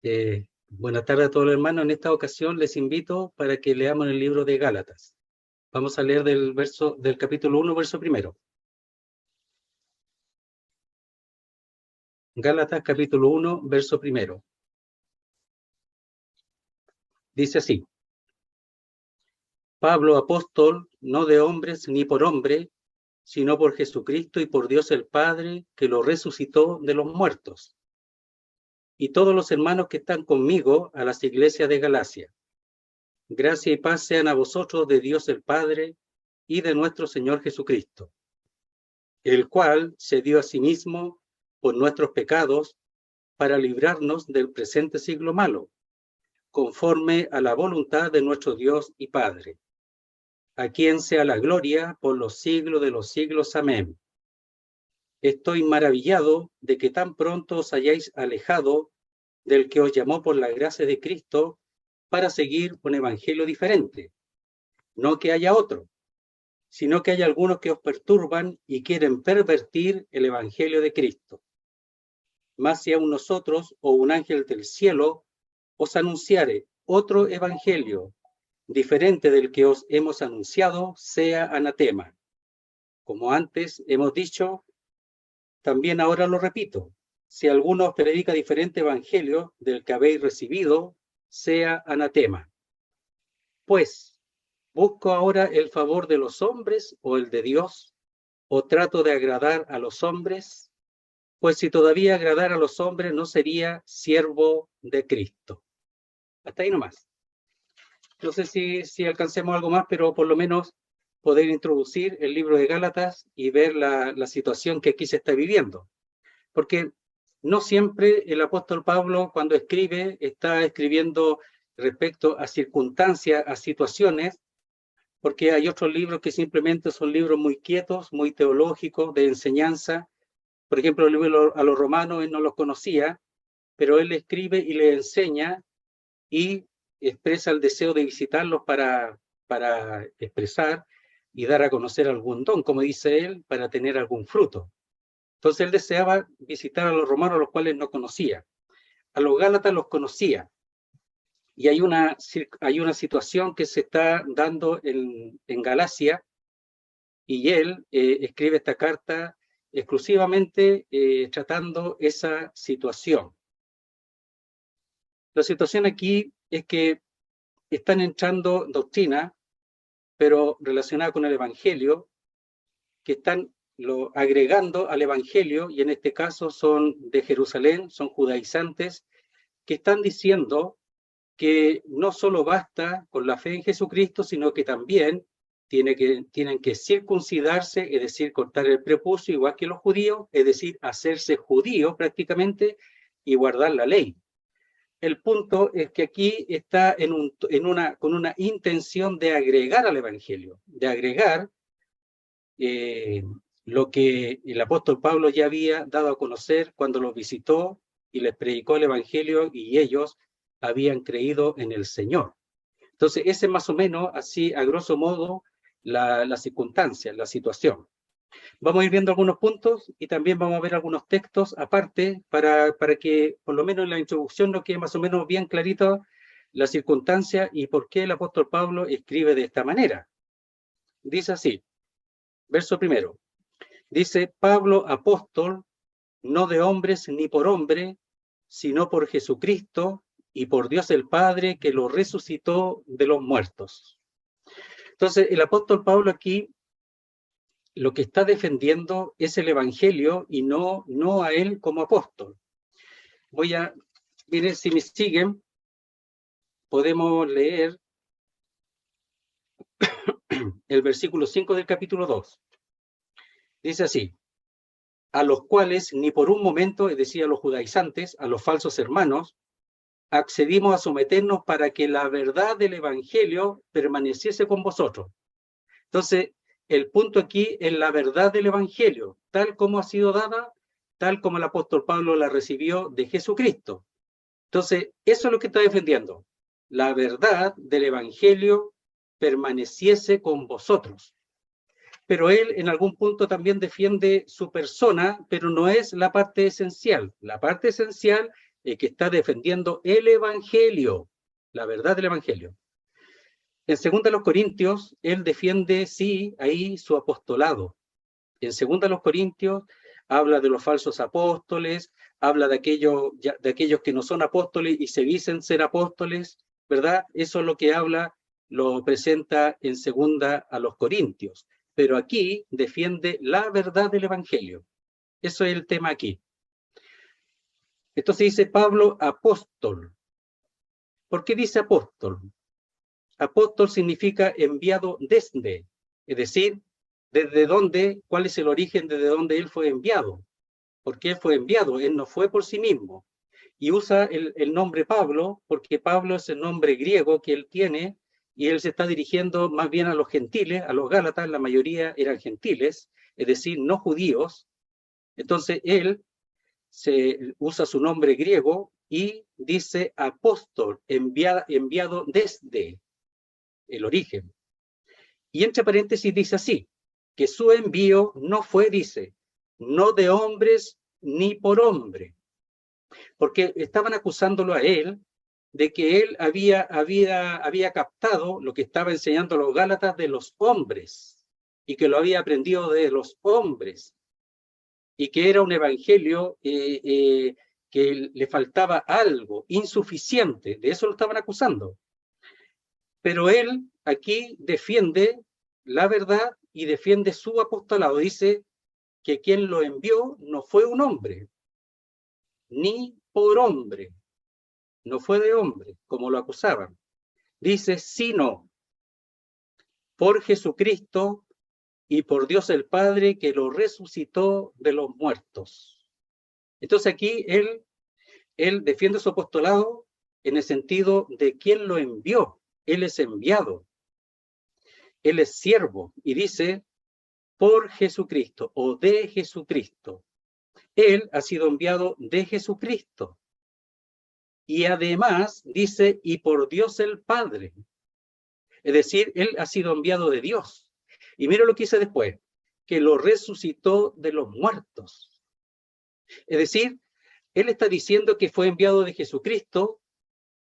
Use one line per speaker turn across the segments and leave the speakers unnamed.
Buenas tardes a todos los hermanos. En esta ocasión les invito para que leamos el libro de Gálatas. Vamos a leer del capítulo 1, verso primero. Gálatas, capítulo 1, verso primero. Dice así: Pablo, apóstol, no de hombres ni por hombre, sino por Jesucristo y por Dios el Padre, que lo resucitó de los muertos. Y todos los hermanos que están conmigo a las iglesias de Galacia. Gracia y paz sean a vosotros de Dios el Padre y de nuestro Señor Jesucristo, el cual se dio a sí mismo por nuestros pecados para librarnos del presente siglo malo, conforme a la voluntad de nuestro Dios y Padre, a quien sea la gloria por los siglos de los siglos. Amén. Estoy maravillado de que tan pronto os hayáis alejado del que os llamó por la gracia de Cristo para seguir un evangelio diferente. No que haya otro, sino que hay algunos que os perturban y quieren pervertir el evangelio de Cristo. Mas si aun nosotros o un ángel del cielo os anunciare otro evangelio diferente del que os hemos anunciado, sea anatema. Como antes hemos dicho, también ahora lo repito: si alguno os predica diferente evangelio del que habéis recibido, sea anatema. Pues, ¿busco ahora el favor de los hombres o el de Dios? ¿O trato de agradar a los hombres? Pues si todavía agradara a los hombres, no sería siervo de Cristo. Hasta ahí nomás. No sé si alcancemos algo más, pero por lo menos poder introducir el libro de Gálatas y ver la situación que aquí se está viviendo. Porque no siempre el apóstol Pablo, cuando escribe, está escribiendo respecto a circunstancias, a situaciones, porque hay otros libros que simplemente son libros muy quietos, muy teológicos, de enseñanza. Por ejemplo, el libro a los romanos él no los conocía, pero él escribe y le enseña y expresa el deseo de visitarlos para expresar y dar a conocer algún don, como dice él, para tener algún fruto. Entonces él deseaba visitar a los romanos, a los cuales no conocía. A los gálatas los conocía. Y hay una situación que se está dando en Galacia, y él escribe esta carta exclusivamente tratando esa situación. La situación aquí es que están entrando doctrinas, pero relacionadas con el Evangelio, que están agregando al Evangelio, y en este caso son de Jerusalén, son judaizantes, que están diciendo que no solo basta con la fe en Jesucristo, sino que también tienen que circuncidarse, es decir, cortar el prepucio, igual que los judíos, es decir, hacerse judíos prácticamente y guardar la ley. El punto es que aquí está con una intención de agregar al Evangelio, de agregar lo que el apóstol Pablo ya había dado a conocer cuando los visitó y les predicó el Evangelio, y ellos habían creído en el Señor. Entonces, ese es más o menos, así a grosso modo, la circunstancia, la situación. Vamos a ir viendo algunos puntos y también vamos a ver algunos textos aparte para que por lo menos en la introducción nos quede más o menos bien clarito la circunstancia y por qué el apóstol Pablo escribe de esta manera. Dice así, verso primero. Dice: Pablo, apóstol, no de hombres ni por hombre, sino por Jesucristo y por Dios el Padre, que lo resucitó de los muertos. Entonces, el apóstol Pablo aquí lo que está defendiendo es el Evangelio y no a él como apóstol. Miren, si me siguen, podemos leer el versículo 5 del capítulo 2. Dice así: a los cuales ni por un momento, es decir, a los judaizantes, a los falsos hermanos, accedimos a someternos para que la verdad del Evangelio permaneciese con vosotros. Entonces, el punto aquí es la verdad del Evangelio, tal como ha sido dada, tal como el apóstol Pablo la recibió de Jesucristo. Entonces, eso es lo que está defendiendo. La verdad del Evangelio permaneciese con vosotros. Pero él en algún punto también defiende su persona, pero no es la parte esencial. La parte esencial que está defendiendo el Evangelio, la verdad del Evangelio. En 2 Corintios, él defiende, sí, ahí su apostolado. En 2 Corintios habla de los falsos apóstoles, habla de aquellos que no son apóstoles y se dicen ser apóstoles, ¿verdad? Eso es lo que habla, lo presenta en 2 Corintios. Pero aquí defiende la verdad del Evangelio. Eso es el tema aquí. Entonces dice Pablo, apóstol. ¿Por qué dice apóstol? Apóstol significa enviado desde, es decir, desde dónde, cuál es el origen desde donde él fue enviado. ¿Por qué fue enviado? Él no fue por sí mismo. Y usa el nombre Pablo, porque Pablo es el nombre griego que él tiene, y él se está dirigiendo más bien a los gentiles, a los gálatas, la mayoría eran gentiles, es decir, no judíos. Entonces él usa su nombre griego y dice apóstol, enviado desde el origen. Y entre paréntesis dice así, que su envío no fue, dice, no de hombres ni por hombre, porque estaban acusándolo a él de que él había captado lo que estaba enseñando a los gálatas de los hombres, y que lo había aprendido de los hombres, y que era un evangelio que le faltaba algo, insuficiente, de eso lo estaban acusando. Pero él aquí defiende la verdad y defiende su apostolado. Dice que quien lo envió no fue un hombre, ni por hombre, no fue de hombre, como lo acusaban. Dice, sino por Jesucristo y por Dios el Padre que lo resucitó de los muertos. Entonces aquí él defiende su apostolado en el sentido de quién lo envió. Él es enviado. Él es siervo y dice por Jesucristo o de Jesucristo. Él ha sido enviado de Jesucristo. Y además dice, y por Dios el Padre. Es decir, él ha sido enviado de Dios. Y mira lo que dice después, que lo resucitó de los muertos. Es decir, él está diciendo que fue enviado de Jesucristo,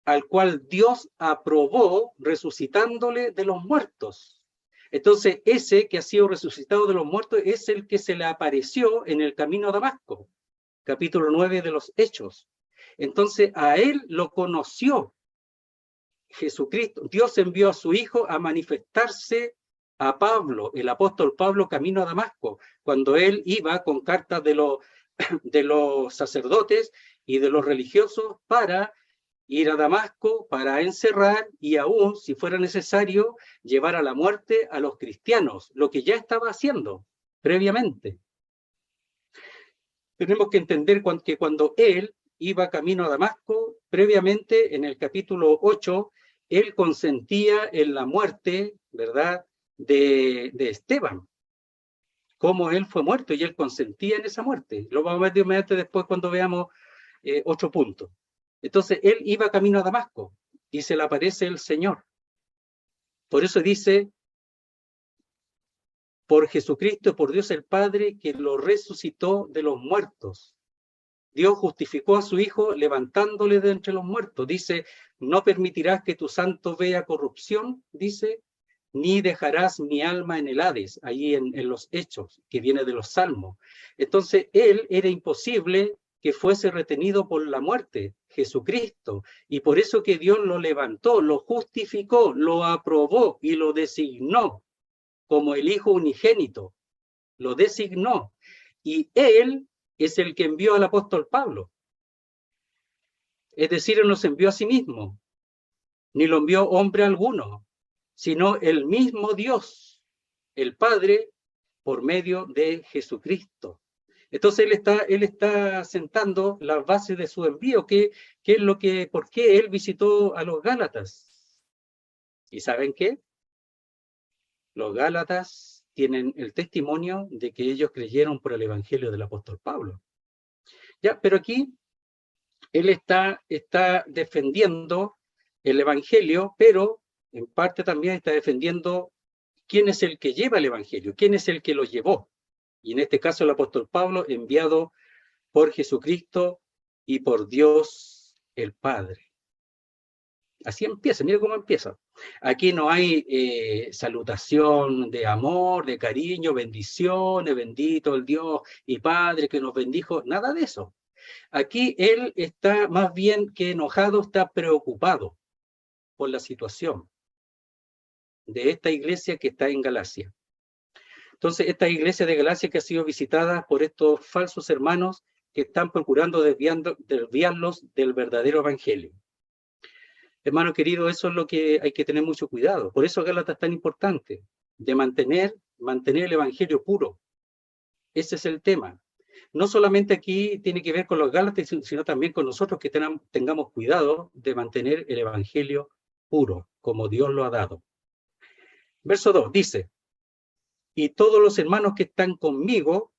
al cual Dios aprobó resucitándole de los muertos. Entonces, ese que ha sido resucitado de los muertos es el que se le apareció en el camino a Damasco, capítulo 9 de los Hechos. Entonces, a él lo conoció Jesucristo. Dios envió a su Hijo a manifestarse a Pablo, el apóstol Pablo, camino a Damasco, cuando él iba con cartas de los sacerdotes y de los religiosos para ir a Damasco, para encerrar y aún, si fuera necesario, llevar a la muerte a los cristianos, lo que ya estaba haciendo previamente. Tenemos que entender que cuando él iba camino a Damasco, previamente en el capítulo 8, él consentía en la muerte, ¿verdad?, de Esteban, cómo él fue muerto y él consentía en esa muerte. Lo vamos a ver de inmediato después cuando veamos otro punto. Entonces, él iba camino a Damasco y se le aparece el Señor. Por eso dice, por Jesucristo y por Dios el Padre, que lo resucitó de los muertos. Dios justificó a su Hijo levantándole de entre los muertos. Dice, no permitirás que tu santo vea corrupción, dice, ni dejarás mi alma en el Hades, ahí en los Hechos, que viene de los Salmos. Entonces, él era imposible que fuese retenido por la muerte, Jesucristo, y por eso que Dios lo levantó, lo justificó, lo aprobó y lo designó como el Hijo unigénito, lo designó, y él es el que envió al apóstol Pablo. Es decir, él no se envió a sí mismo, ni lo envió hombre alguno, sino el mismo Dios, el Padre, por medio de Jesucristo. Entonces él está sentando las bases de su envío, por qué él visitó a los Gálatas. ¿Y saben qué? Los Gálatas tienen el testimonio de que ellos creyeron por el evangelio del apóstol Pablo. Ya, pero aquí él está defendiendo el evangelio, pero en parte también está defendiendo quién es el que lleva el evangelio, quién es el que lo llevó. Y en este caso el apóstol Pablo, enviado por Jesucristo y por Dios el Padre. Así empieza, mira cómo empieza. Aquí no hay salutación de amor, de cariño, bendiciones, bendito el Dios y Padre que nos bendijo, nada de eso. Aquí él está más bien que enojado, está preocupado por la situación de esta iglesia que está en Galacia. Entonces, esta iglesia de Galacia que ha sido visitada por estos falsos hermanos que están procurando desviarlos del verdadero evangelio. Hermano querido, eso es lo que hay que tener mucho cuidado. Por eso Gálatas es tan importante, de mantener el evangelio puro. Ese es el tema. No solamente aquí tiene que ver con los Gálatas, sino también con nosotros que tengamos cuidado de mantener el evangelio puro, como Dios lo ha dado. Verso 2 dice, y todos los hermanos que están conmigo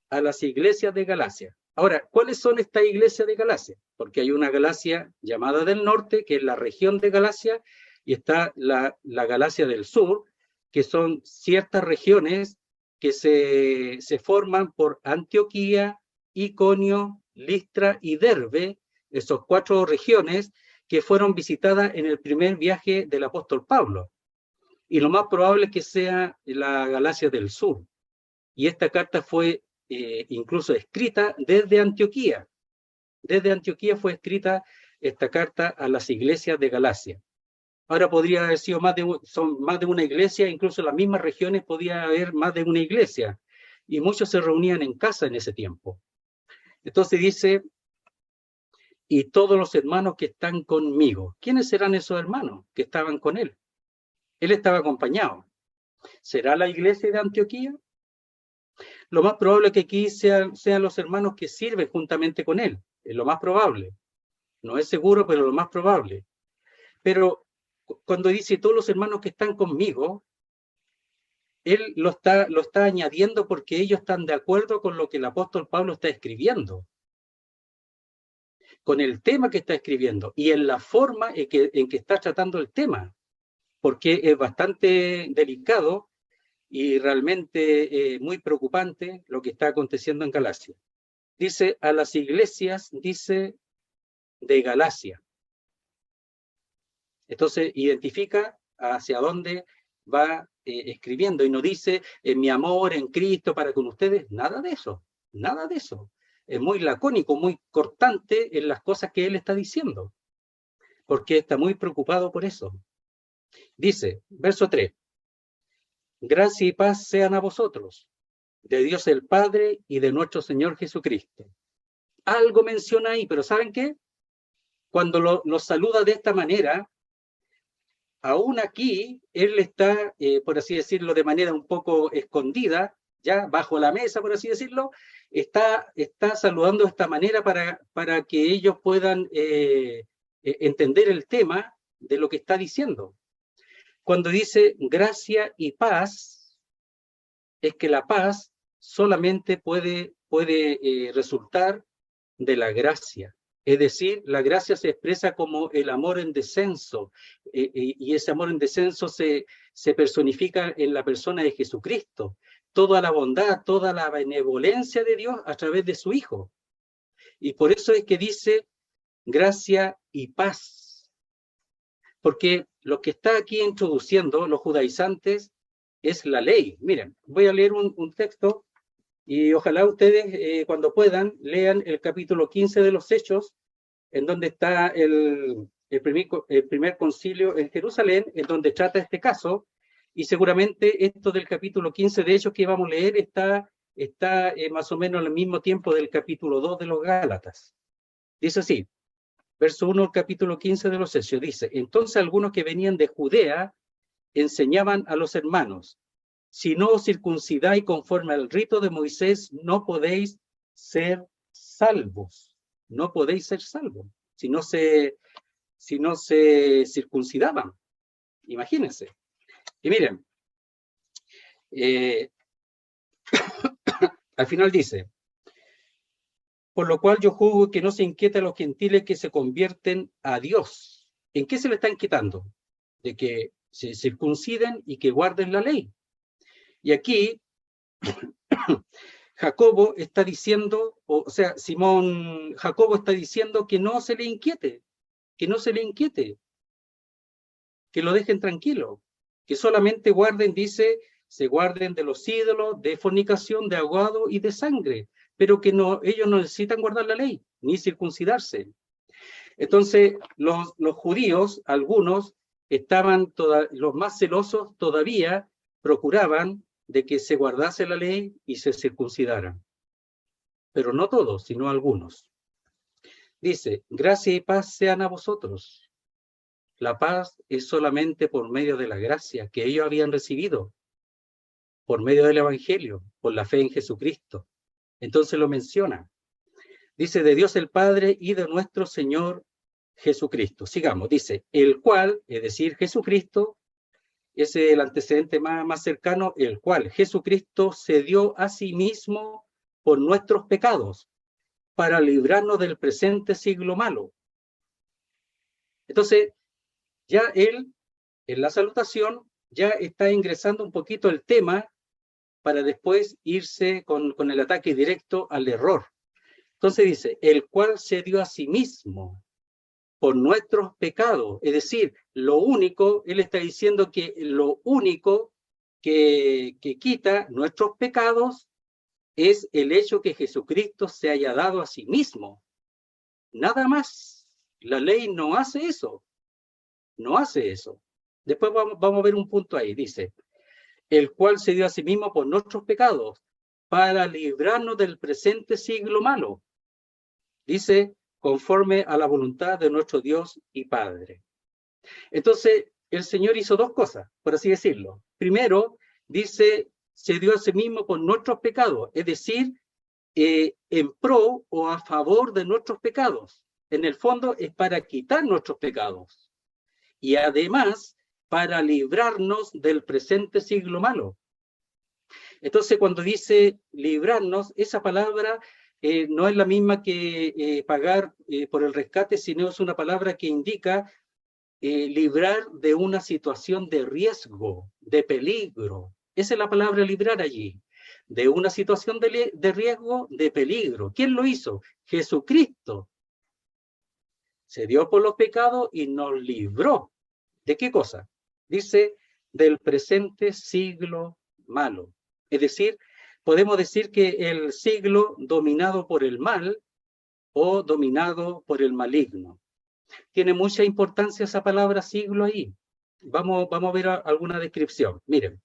a las iglesias de Galacia. Ahora, ¿cuáles son estas iglesias de Galacia? Porque hay una Galacia llamada del norte, que es la región de Galacia, y está la Galacia del sur, que son ciertas regiones que se forman por Antioquía, Iconio, Listra y Derbe, esos 4 regiones que fueron visitadas en el primer viaje del apóstol Pablo. Y lo más probable es que sea la Galacia del sur. Y esta carta fue incluso escrita desde Antioquía. Desde Antioquía fue escrita esta carta a las iglesias de Galacia. Ahora podría haber sido son más de una iglesia, incluso en las mismas regiones podía haber más de una iglesia. Y muchos se reunían en casa en ese tiempo. Entonces dice, y todos los hermanos que están conmigo. ¿Quiénes serán esos hermanos que estaban con él? Él estaba acompañado. ¿Será la iglesia de Antioquía? Lo más probable es que aquí sean los hermanos que sirven juntamente con él. Es lo más probable. No es seguro, pero lo más probable. Pero cuando dice todos los hermanos que están conmigo, él lo está añadiendo porque ellos están de acuerdo con lo que el apóstol Pablo está escribiendo, con el tema que está escribiendo y en la forma en que está tratando el tema, porque es bastante delicado y realmente muy preocupante lo que está aconteciendo en Galacia. Dice a las iglesias, dice de Galacia. Entonces identifica hacia dónde va escribiendo y no dice mi amor en Cristo para con ustedes, nada de eso, nada de eso. Es muy lacónico, muy cortante en las cosas que él está diciendo, porque está muy preocupado por eso. Dice, verso 3, gracia y paz sean a vosotros, de Dios el Padre y de nuestro Señor Jesucristo. Algo menciona ahí, pero ¿saben qué? Cuando los saluda de esta manera, aún aquí, él está, por así decirlo, de manera un poco escondida, ya bajo la mesa, por así decirlo, está saludando de esta manera para que ellos puedan entender el tema de lo que está diciendo. Cuando dice gracia y paz, es que la paz solamente puede resultar de la gracia. Es decir, la gracia se expresa como el amor en descenso, y ese amor en descenso se personifica en la persona de Jesucristo. Toda la bondad, toda la benevolencia de Dios a través de su Hijo. Y por eso es que dice gracia y paz. Porque lo que está aquí introduciendo los judaizantes es la ley. Miren, voy a leer un texto y ojalá ustedes, cuando puedan, lean el capítulo 15 de los Hechos, en donde está el primer concilio en Jerusalén, en donde trata este caso, y seguramente esto del capítulo 15 de Hechos que vamos a leer está más o menos al mismo tiempo del capítulo 2 de los Gálatas. Dice así, verso 1 del capítulo 15 de los Hechos, dice, entonces algunos que venían de Judea enseñaban a los hermanos, si no os circuncidáis conforme al rito de Moisés, no podéis ser salvos. No podéis ser salvos si no se circuncidaban. Imagínense. Y miren, al final dice, por lo cual yo juzgo que no se inquieta a los gentiles que se convierten a Dios. ¿En qué se le está inquietando? De que se circunciden y que guarden la ley. Y aquí Jacobo está diciendo, o sea, Jacobo está diciendo que no se le inquiete, que no se le inquiete, que lo dejen tranquilo, que solamente guarden, dice, se guarden de los ídolos, de fornicación, de ahogado y de sangre, pero que no, ellos no necesitan guardar la ley, ni circuncidarse. Entonces, los judíos, algunos, los más celosos todavía procuraban de que se guardase la ley y se circuncidaran. Pero no todos, sino algunos. Dice, gracia y paz sean a vosotros. La paz es solamente por medio de la gracia que ellos habían recibido, por medio del Evangelio, por la fe en Jesucristo. Entonces lo menciona. Dice, de Dios el Padre y de nuestro Señor Jesucristo. Sigamos, dice, el cual, es decir, Jesucristo, ese es el antecedente más cercano, el cual Jesucristo se dio a sí mismo por nuestros pecados, para librarnos del presente siglo malo. Entonces, ya él, en la salutación, ya está ingresando un poquito el tema para después irse con el ataque directo al error. Entonces dice, el cual se dio a sí mismo por nuestros pecados. Es decir, lo único, él está diciendo que lo único que quita nuestros pecados es el hecho que Jesucristo se haya dado a sí mismo. Nada más. La ley no hace eso. No hace eso. Después vamos a ver un punto ahí. Dice, el cual se dio a sí mismo por nuestros pecados, para librarnos del presente siglo malo. Dice, conforme a la voluntad de nuestro Dios y Padre. Entonces, el Señor hizo dos cosas, por así decirlo. Primero, dice, se dio a sí mismo por nuestros pecados, es decir, en pro o a favor de nuestros pecados. En el fondo es para quitar nuestros pecados. Y además, para librarnos del presente siglo malo. Entonces, cuando dice librarnos, esa palabra no es la misma que pagar por el rescate, sino es una palabra que indica librar de una situación de riesgo, de peligro. Esa es la palabra librar allí. De una situación de riesgo, de peligro. ¿Quién lo hizo? Jesucristo. Se dio por los pecados y nos libró. ¿De qué cosa? Dice, del presente siglo malo. Es decir, podemos decir que el siglo dominado por el mal o dominado por el maligno. Tiene mucha importancia esa palabra siglo ahí. Vamos a ver alguna descripción. Miren,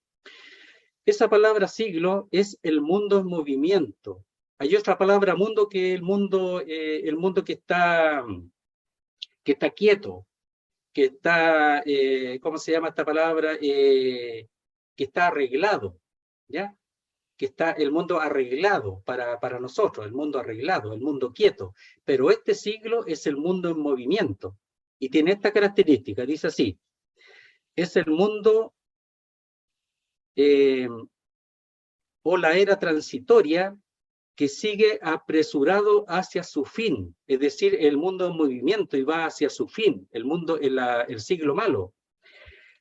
esa palabra siglo es el mundo en movimiento. Hay otra palabra mundo que el mundo que está quieto, que está, ¿cómo se llama esta palabra? Que está arreglado, ¿ya? Que está el mundo arreglado para nosotros, el mundo arreglado, el mundo quieto. Pero este siglo es el mundo en movimiento y tiene esta característica, dice así, es el mundo o la era transitoria que sigue apresurado hacia su fin, es decir, el mundo en movimiento y va hacia su fin, el siglo malo.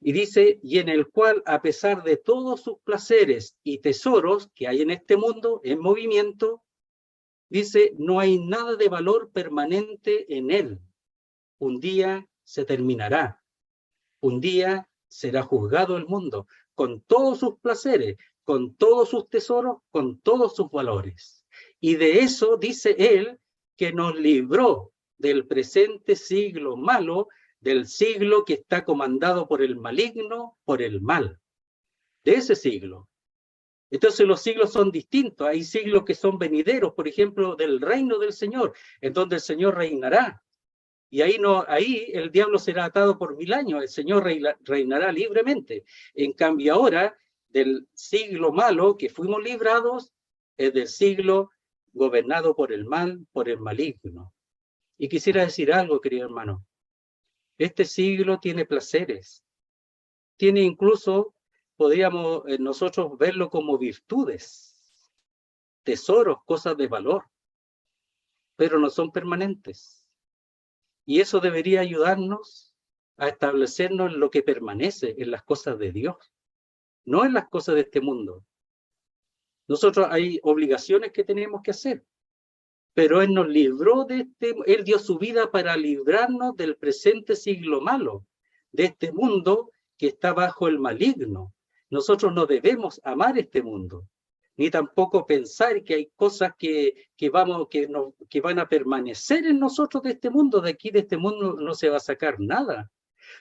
Y dice, y en el cual, a pesar de todos sus placeres y tesoros que hay en este mundo, en movimiento, dice, no hay nada de valor permanente en él. Un día se terminará. Un día será juzgado el mundo, con todos sus placeres, con todos sus tesoros, con todos sus valores. Y de eso dice él que nos libró del presente siglo malo, del siglo que está comandado por el maligno, por el mal, de ese siglo. Entonces los siglos son distintos, hay siglos que son venideros, por ejemplo, del reino del Señor, en donde el Señor reinará. Y ahí el diablo será atado por 1000 años, el Señor reinará libremente. En cambio ahora, del siglo malo que fuimos librados, es del siglo gobernado por el mal, por el maligno. Y quisiera decir algo, querido hermano. Este siglo tiene placeres, tiene incluso, podríamos nosotros verlo como virtudes, tesoros, cosas de valor, pero no son permanentes. Y eso debería ayudarnos a establecernos en lo que permanece, en las cosas de Dios, no en las cosas de este mundo. Nosotros hay obligaciones que tenemos que hacer, pero Él nos libró Él dio su vida para librarnos del presente siglo malo, de este mundo que está bajo el maligno. Nosotros no debemos amar este mundo, ni tampoco pensar que hay cosas que van a permanecer en nosotros de este mundo. De aquí, de este mundo, no se va a sacar nada.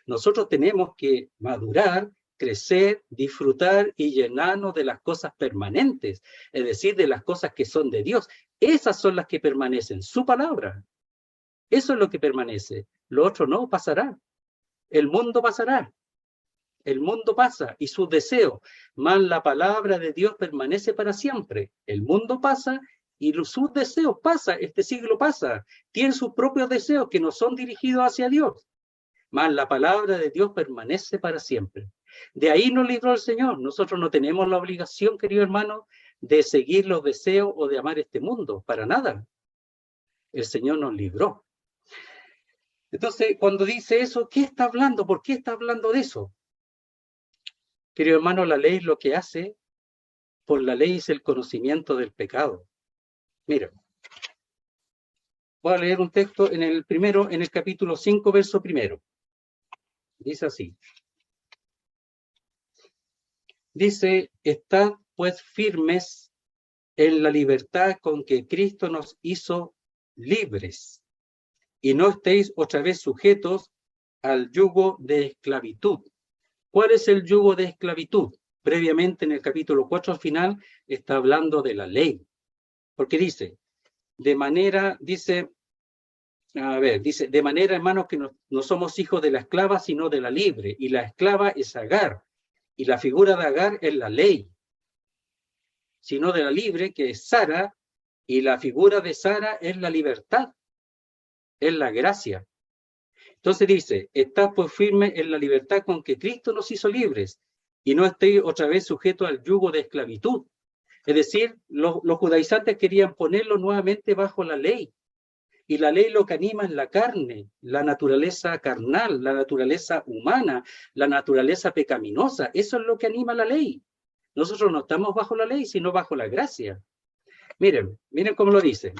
Nosotros tenemos que madurar, crecer, disfrutar y llenarnos de las cosas permanentes, es decir, de las cosas que son de Dios. Esas son las que permanecen, su palabra. Eso es lo que permanece. Lo otro no pasará. El mundo pasará. El mundo pasa y sus deseos, mas la palabra de Dios permanece para siempre. El mundo pasa y sus deseos pasan. Este siglo pasa. Tiene sus propios deseos que no son dirigidos hacia Dios. Mas la palabra de Dios permanece para siempre. De ahí nos libró el Señor. Nosotros no tenemos la obligación, querido hermano, de seguir los deseos o de amar este mundo, para nada. El Señor nos libró. Entonces, cuando dice eso, ¿qué está hablando? ¿Por qué está hablando de eso? Querido hermano, la ley lo que hace, por la ley es el conocimiento del pecado. Mira, voy a leer un texto en el capítulo 5, verso 1. Dice así. Dice, estad pues firmes en la libertad con que Cristo nos hizo libres, y no estéis otra vez sujetos al yugo de esclavitud. ¿Cuál es el yugo de esclavitud? Previamente en el capítulo 4 al final está hablando de la ley, porque dice, de manera, hermanos, que no somos hijos de la esclava, sino de la libre, y la esclava es Agar, y la figura de Agar es la ley, sino de la libre, que es Sara, y la figura de Sara es la libertad, es la gracia. Entonces dice, estad pues firme en la libertad con que Cristo nos hizo libres, y no estéis otra vez sujetos al yugo de esclavitud. Es decir, los judaizantes querían ponerlo nuevamente bajo la ley, y la ley lo que anima es la carne, la naturaleza carnal, la naturaleza humana, la naturaleza pecaminosa. Eso es lo que anima la ley. Nosotros no estamos bajo la ley, sino bajo la gracia. Miren cómo lo dice.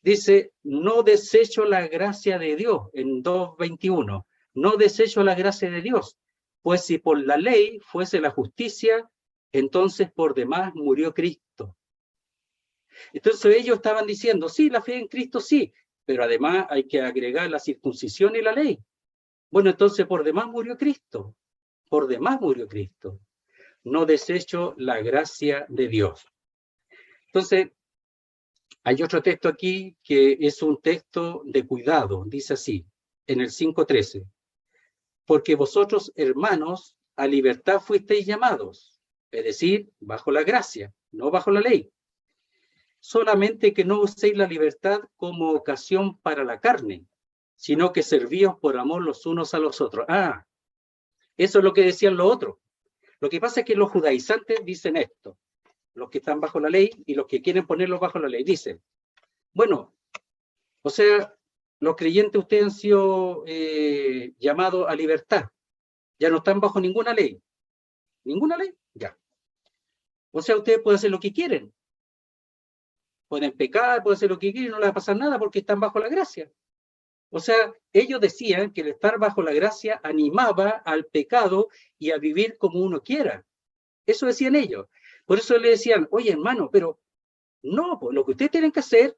Dice, no desecho la gracia de Dios, en 2:21. No desecho la gracia de Dios, pues si por la ley fuese la justicia, entonces por demás murió Cristo. Entonces ellos estaban diciendo, sí, la fe en Cristo sí, pero además hay que agregar la circuncisión y la ley. Bueno, entonces por demás murió Cristo. Por demás murió Cristo. No desecho la gracia de Dios. Entonces, hay otro texto aquí que es un texto de cuidado. Dice así, en el 5:13. Porque vosotros, hermanos, a libertad fuisteis llamados, es decir, bajo la gracia, no bajo la ley. Solamente que no uséis la libertad como ocasión para la carne, sino que servíos por amor los unos a los otros. Eso es lo que decían los otros. Lo que pasa es que los judaizantes dicen esto, los que están bajo la ley y los que quieren ponerlos bajo la ley, dicen, bueno, o sea, los creyentes ustedes han sido llamados a libertad, ya no están bajo ninguna ley, ya. O sea, ustedes pueden hacer lo que quieren, pueden pecar, pueden hacer lo que quieren, no les va a pasar nada porque están bajo la gracia. O sea, ellos decían que el estar bajo la gracia animaba al pecado y a vivir como uno quiera. Eso decían ellos. Por eso le decían, oye hermano, pero no, pues lo que ustedes tienen que hacer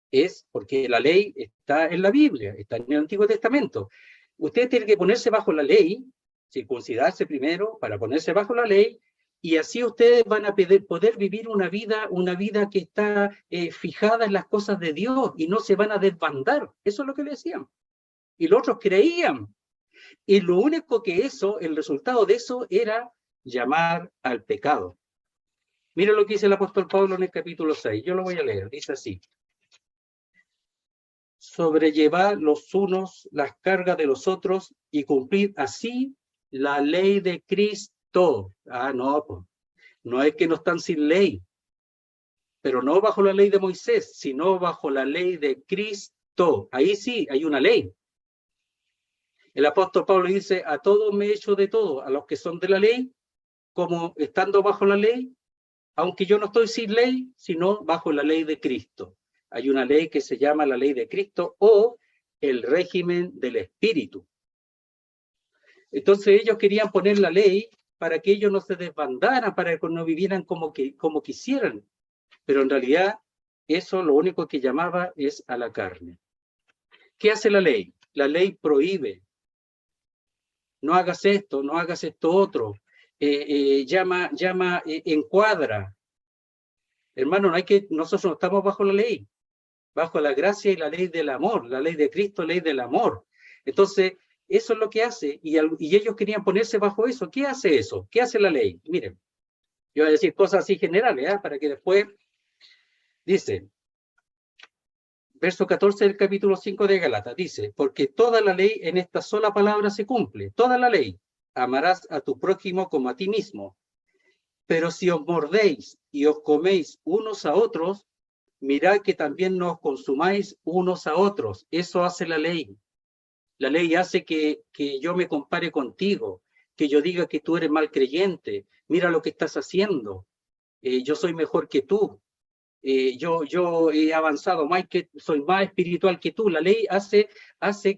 es, porque la ley está en la Biblia, está en el Antiguo Testamento, ustedes tienen que ponerse bajo la ley, circuncidarse primero para ponerse bajo la ley, y así ustedes van a poder vivir una vida que está fijada en las cosas de Dios y no se van a desbandar. Eso es lo que le decían. Y los otros creían. Y lo único que el resultado de eso era llamar al pecado. Mira lo que dice el apóstol Pablo en el capítulo 6. Yo lo voy a leer. Dice así. Sobrellevar los unos las cargas de los otros y cumplir así la ley de Cristo. No, pues, no es que no están sin ley, pero no bajo la ley de Moisés, sino bajo la ley de Cristo. Ahí sí hay una ley. El apóstol Pablo dice, a todos me he hecho de todo, a los que son de la ley, como estando bajo la ley, aunque yo no estoy sin ley, sino bajo la ley de Cristo. Hay una ley que se llama la ley de Cristo o el régimen del Espíritu. Entonces ellos querían poner la ley para que ellos no se desbandaran, para que no vivieran como quisieran. Pero en realidad eso lo único que llamaba es a la carne. ¿Qué hace la ley? La ley prohíbe. No hagas esto, no hagas esto otro. Encuadra. Hermano, no hay que, nosotros no estamos bajo la ley, bajo la gracia y la ley del amor, la ley de Cristo, ley del amor. Entonces, eso es lo que hace, y ellos querían ponerse bajo eso. ¿Qué hace eso? ¿Qué hace la ley? Miren, yo voy a decir cosas así generales, para que después, dice, verso 14 del capítulo 5 de Gálatas, dice, porque toda la ley en esta sola palabra se cumple, toda la ley, amarás a tu prójimo como a ti mismo. Pero si os mordéis y os coméis unos a otros, mirad que también no os consumáis unos a otros. Eso hace la ley. La ley hace que yo me compare contigo, que yo diga que tú eres mal creyente. Mira lo que estás haciendo. Yo soy mejor que tú. Yo he avanzado más, que soy más espiritual que tú. La ley hace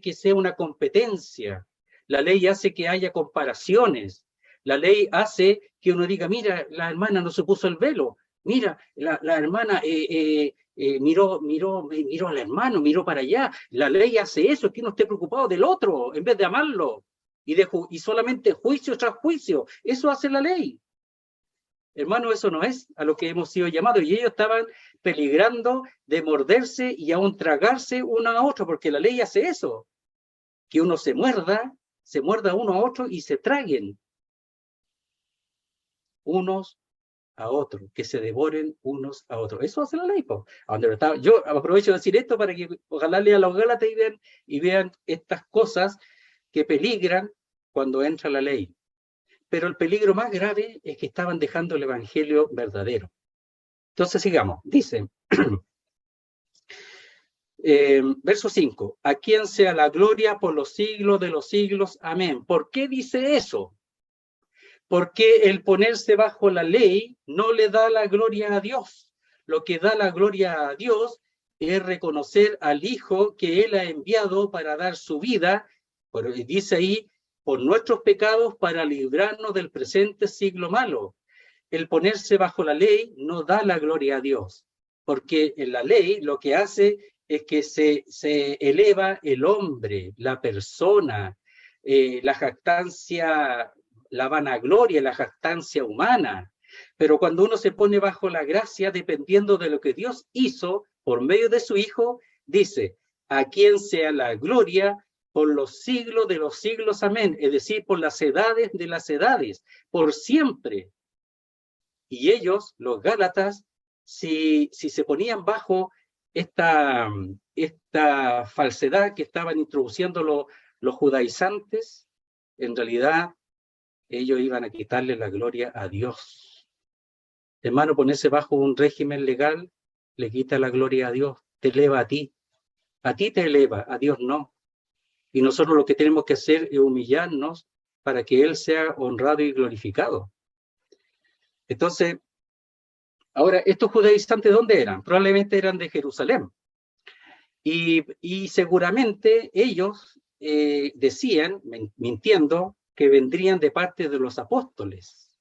que sea una competencia. La ley hace que haya comparaciones. La ley hace que uno diga, mira, la hermana no se puso el velo. Mira, la hermana miró al hermano, miró para allá. La ley hace eso, que uno esté preocupado del otro en vez de amarlo. Y solamente juicio tras juicio. Eso hace la ley. Hermano, eso no es a lo que hemos sido llamados. Y ellos estaban peligrando de morderse y aún tragarse uno a otro, porque la ley hace eso. Que uno se muerda uno a otro y se traguen unos a otros, que se devoren unos a otros. Eso hace la ley. Yo aprovecho de decir esto para que ojalá lean los Gálatas y vean estas cosas que peligran cuando entra la ley. Pero el peligro más grave es que estaban dejando el evangelio verdadero. Entonces sigamos, dice, verso 5, a quien sea la gloria por los siglos de los siglos, amén. ¿Por qué dice eso? Porque el ponerse bajo la ley no le da la gloria a Dios. Lo que da la gloria a Dios es reconocer al Hijo que Él ha enviado para dar su vida, dice ahí, por nuestros pecados para librarnos del presente siglo malo. El ponerse bajo la ley no da la gloria a Dios, porque en la ley lo que hace es que se eleva el hombre, la persona, la jactancia, la vanagloria, la jactancia humana. Pero cuando uno se pone bajo la gracia, dependiendo de lo que Dios hizo por medio de su Hijo, dice, a quien sea la gloria por los siglos de los siglos, amén. Es decir, por las edades de las edades, por siempre. Y ellos, los Gálatas, si se ponían bajo esta falsedad que estaban introduciendo los judaizantes, en realidad ellos iban a quitarle la gloria a Dios. Hermano, ponerse bajo un régimen legal le quita la gloria a Dios, te eleva a ti te eleva, a Dios no. Y nosotros lo que tenemos que hacer es humillarnos para que Él sea honrado y glorificado. Entonces, ahora, ¿estos judaizantes dónde eran? Probablemente eran de Jerusalén. Y seguramente ellos decían, mintiendo, que vendrían de parte de los apóstoles.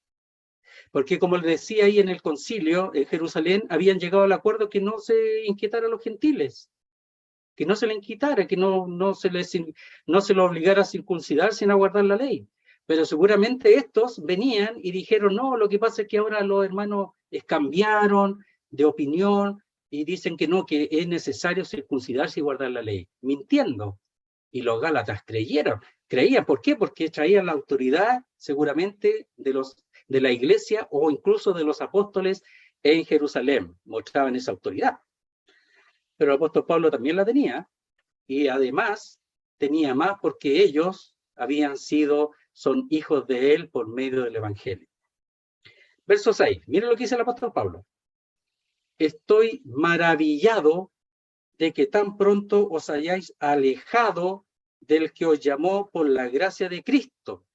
Porque como les decía ahí en el concilio, en Jerusalén, habían llegado al acuerdo que no se inquietara a los gentiles, que no se les inquietara, que no se les obligara a circuncidar sin aguardar la ley. Pero seguramente estos venían y dijeron, no, lo que pasa es que ahora los hermanos cambiaron de opinión y dicen que no, que es necesario circuncidarse y guardar la ley, mintiendo. Y los Gálatas creían. ¿Por qué? Porque traían la autoridad seguramente de la iglesia o incluso de los apóstoles en Jerusalén, mostraban esa autoridad. Pero el apóstol Pablo también la tenía, y además tenía más porque ellos son hijos de él por medio del evangelio. Verso 6, miren lo que dice el apóstol Pablo. Estoy maravillado de que tan pronto os hayáis alejado del que os llamó por la gracia de Cristo.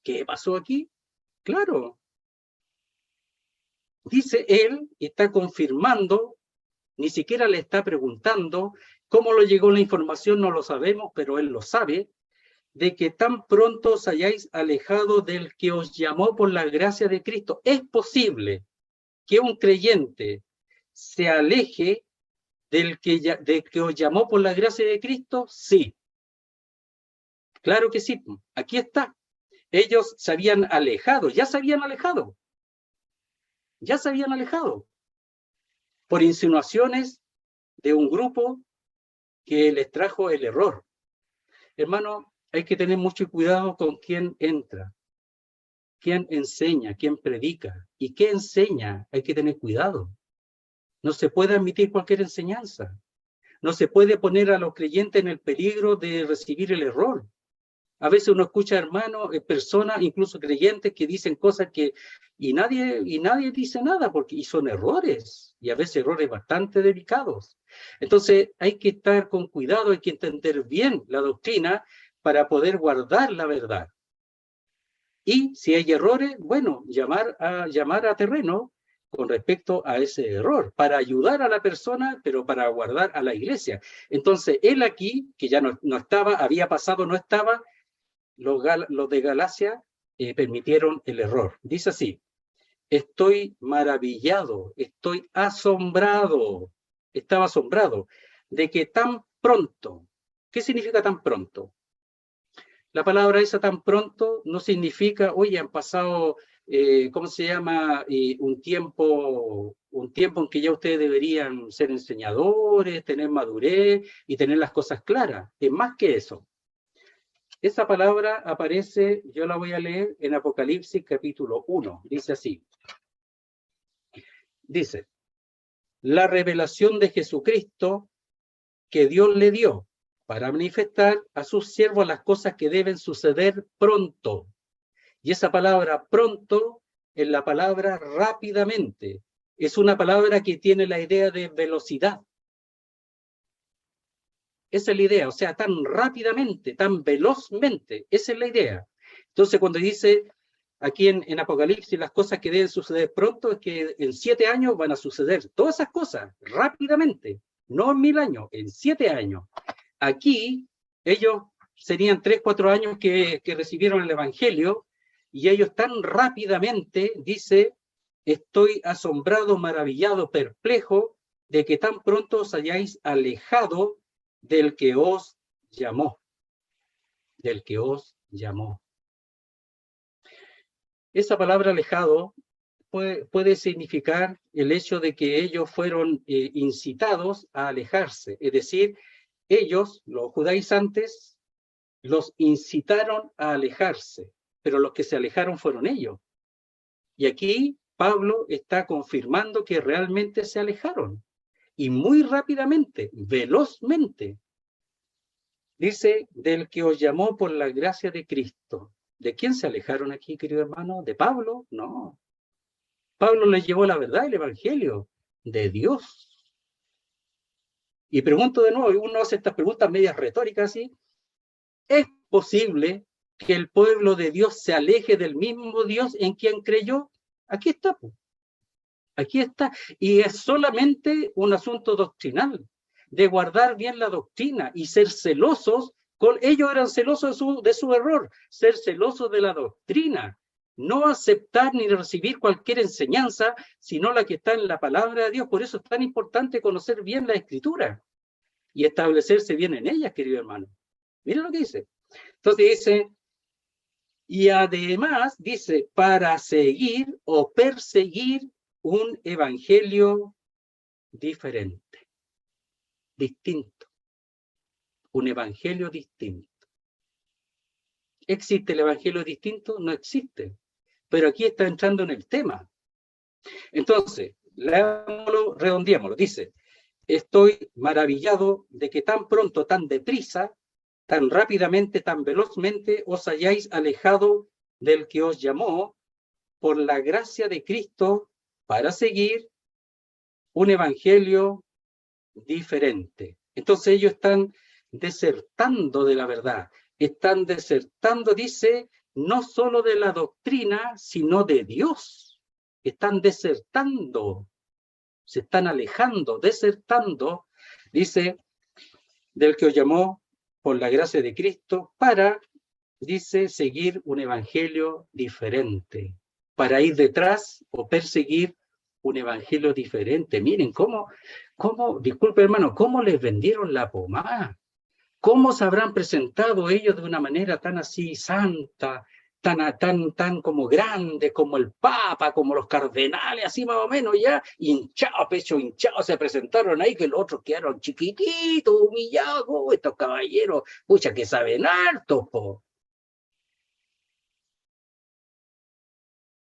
¿Qué pasó aquí? Claro, Dice él, está confirmando, ni siquiera le está preguntando cómo le llegó la información, no lo sabemos, pero él lo sabe, de que tan pronto os hayáis alejado del que os llamó por la gracia de Cristo. ¿Es posible que un creyente se aleje del que os llamó por la gracia de Cristo? Sí, claro que sí. Aquí está. Ellos se habían alejado, ya se habían alejado por insinuaciones de un grupo que les trajo el error. Hermano, hay que tener mucho cuidado con quién entra, quién enseña, quién predica y qué enseña. Hay que tener cuidado. No se puede admitir cualquier enseñanza. No se puede poner a los creyentes en el peligro de recibir el error. A veces uno escucha, hermanos, personas, incluso creyentes, que dicen cosas y nadie dice nada, y son errores, y a veces errores bastante delicados. Entonces hay que estar con cuidado, hay que entender bien la doctrina para poder guardar la verdad. Y si hay errores, bueno, llamar a terreno con respecto a ese error, para ayudar a la persona, pero para guardar a la iglesia. Entonces, él aquí, que ya no estaba, había pasado, no estaba, los de Galacia permitieron el error. Dice así: estoy maravillado, estoy asombrado, estaba asombrado de que tan pronto, ¿qué significa tan pronto? La palabra esa tan pronto no significa, oye, han pasado, ¿cómo se llama? Un tiempo en que ya ustedes deberían ser enseñadores, tener madurez y tener las cosas claras. Es más que eso. Esa palabra aparece, yo la voy a leer en Apocalipsis capítulo 1, dice así. Dice, la revelación de Jesucristo que Dios le dio para manifestar a sus siervos las cosas que deben suceder pronto. Y esa palabra pronto es la palabra rápidamente. Es una palabra que tiene la idea de velocidad. Esa es la idea, o sea, tan rápidamente, tan velozmente, esa es la idea. Entonces, cuando dice aquí en Apocalipsis las cosas que deben suceder pronto, es que en 7 años van a suceder todas esas cosas rápidamente, no en 1000 años, en 7 años. Aquí ellos serían 3, 4 años que recibieron el Evangelio, y ellos tan rápidamente, dice, estoy asombrado, maravillado, perplejo de que tan pronto os hayáis alejado del que os llamó, del que os llamó. Esa palabra alejado puede significar el hecho de que ellos fueron incitados a alejarse, es decir, ellos, los judaizantes, los incitaron a alejarse, pero los que se alejaron fueron ellos. Y aquí Pablo está confirmando que realmente se alejaron, y muy rápidamente, velozmente. Dice, del que os llamó por la gracia de Cristo. ¿De quién se alejaron aquí, querido hermano? ¿De Pablo? No. Pablo les llevó la verdad, el evangelio, de Dios. Y pregunto de nuevo, y uno hace estas preguntas medias retóricas así, ¿es posible que el pueblo de Dios se aleje del mismo Dios en quien creyó? Aquí está, pues. Aquí está. Y es solamente un asunto doctrinal, de guardar bien la doctrina y ser celosos. Ellos eran celosos de su error, ser celosos de la doctrina, no aceptar ni recibir cualquier enseñanza, sino la que está en la palabra de Dios. Por eso es tan importante conocer bien la Escritura y establecerse bien en ellas, querido hermano. Miren lo que dice. Entonces dice, y además dice, para seguir o perseguir un evangelio diferente, distinto, un evangelio distinto. ¿Existe el evangelio distinto? No existe, pero aquí está entrando en el tema. Entonces, redondeémoslo, dice, estoy maravillado de que tan pronto, tan deprisa, tan rápidamente, tan velozmente os hayáis alejado del que os llamó por la gracia de Cristo para seguir un evangelio diferente. Entonces ellos están desertando de la verdad, están desertando, dice, no solo de la doctrina, sino de Dios. están desertando, se están alejando, desertando, dice, del que os llamó por la gracia de Cristo para, dice, seguir un evangelio diferente, para ir detrás o perseguir un evangelio diferente. Miren cómo, disculpe hermano, cómo les vendieron la pomada. ¿Cómo se habrán presentado ellos de una manera tan así santa, tan como grande, como el Papa, como los cardenales, así más o menos ya, hinchados, pecho hinchado, se presentaron ahí, que los otros quedaron chiquititos, humillados, estos caballeros, pucha, que saben harto, po.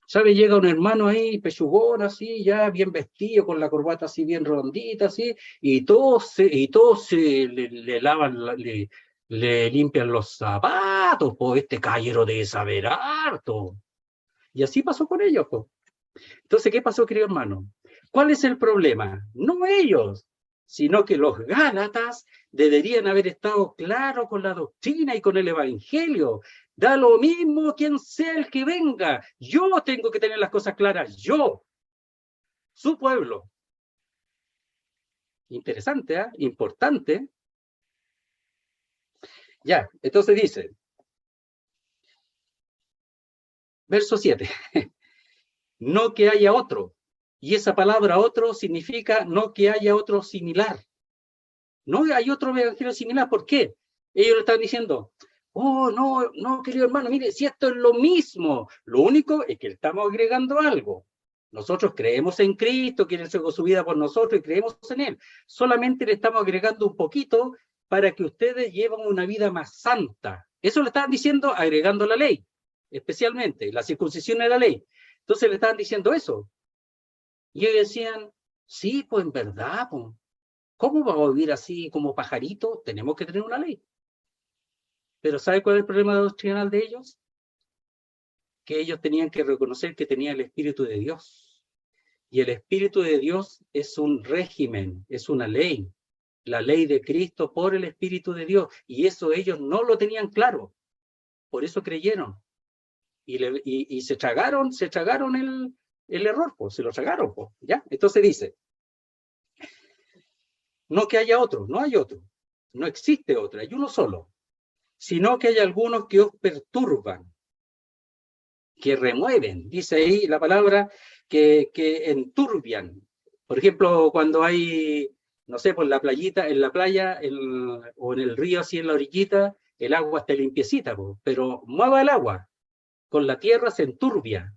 ¿Sabe? Llega un hermano ahí, pechugón, así, ya bien vestido, con la corbata así bien rondita, así, y todos le lavan, le limpian los zapatos, pues este caballero debe saber harto. Y así pasó con ellos, pues. Entonces, ¿qué pasó, querido hermano? ¿Cuál es el problema? No ellos, sino que los Gálatas deberían haber estado claros con la doctrina y con el evangelio. Da lo mismo quien sea el que venga. Yo tengo que tener las cosas claras. Yo, su pueblo. Interesante, ¿eh? Importante. Ya, entonces dice, verso 7, no que haya otro. Y esa palabra otro significa no que haya otro similar. No hay otro evangelio similar. ¿Por qué? Ellos le están diciendo, oh, no, querido hermano, mire, si esto es lo mismo, lo único es que le estamos agregando algo. Nosotros creemos en Cristo, que Él entregó su vida por nosotros y creemos en Él. Solamente le estamos agregando un poquito para que ustedes lleven una vida más santa. Eso le estaban diciendo agregando la ley, especialmente la circuncisión de la ley. Entonces le estaban diciendo eso. Y ellos decían, sí, pues en verdad, pues. ¿Cómo vamos a vivir así como pajaritos? Tenemos que tener una ley. Pero ¿sabe cuál es el problema doctrinal de ellos? Que ellos tenían que reconocer que tenía el Espíritu de Dios. Y el Espíritu de Dios es un régimen, es una ley. La ley de Cristo por el Espíritu de Dios. Y eso ellos no lo tenían claro. Por eso creyeron. Y se tragaron el error, pues, se lo tragaron, pues, ¿ya? Entonces dice, no que haya otro, no hay otro. No existe otro, hay uno solo. Sino que hay algunos que os perturban, que remueven, dice ahí la palabra, que enturbian. Por ejemplo, cuando hay, no sé, por la playita, en la playa o en el río, así en la orillita, el agua está limpiecita, pero mueva el agua, con la tierra se enturbia.